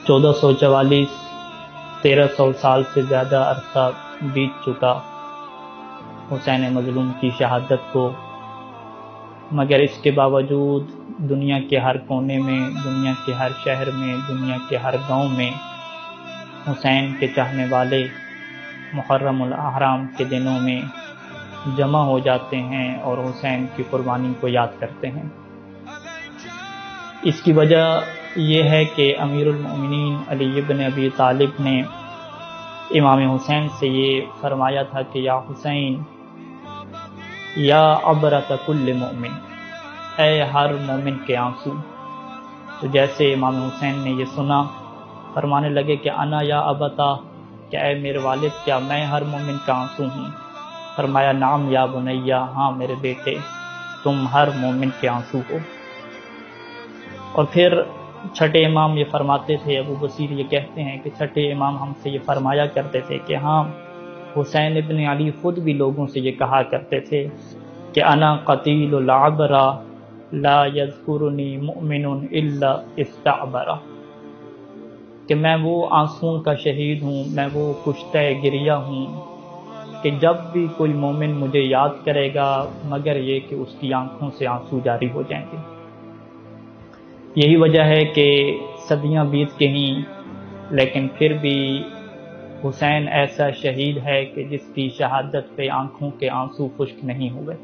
1444 1300 سال سے زیادہ عرصہ بیت چکا حسین مظلوم کی شہادت کو، مگر اس کے باوجود دنیا کے ہر کونے میں، دنیا کے ہر شہر میں، دنیا کے ہر گاؤں میں حسین کے چاہنے والے محرم الاحرام کے دنوں میں جمع ہو جاتے ہیں اور حسین کی قربانی کو یاد کرتے ہیں۔ اس کی وجہ یہ ہے کہ امیر المؤمنین علی بن ابی طالب نے امام حسین سے یہ فرمایا تھا کہ یا حسین یا عبرۃ کل مومن، اے ہر مومن کے آنسو۔ تو جیسے امام حسین نے یہ سنا، فرمانے لگے کہ انا یا ابتا، کہ اے میرے والد کیا میں ہر مومن کا آنسو ہوں؟ فرمایا نعم یا بنیا، ہاں میرے بیٹے تم ہر مومن کے آنسو ہو۔ اور پھر چھٹے امام یہ فرماتے تھے، ابو بصیر یہ کہتے ہیں کہ چھٹے امام ہم سے یہ فرمایا کرتے تھے کہ ہاں حسین ابن علی خود بھی لوگوں سے یہ کہا کرتے تھے کہ انا قتیل العبرہ لا یذکرنی مؤمن الا استعبرہ، کہ میں وہ آنسوؤں کا شہید ہوں، میں وہ کشتہ گریہ ہوں کہ جب بھی کوئی مومن مجھے یاد کرے گا مگر یہ کہ اس کی آنکھوں سے آنسو جاری ہو جائیں گے۔ یہی وجہ ہے کہ صدیاں بیت گئیں لیکن پھر بھی حسین ایسا شہید ہے کہ جس کی شہادت پہ آنکھوں کے آنسو خشک نہیں ہوئے۔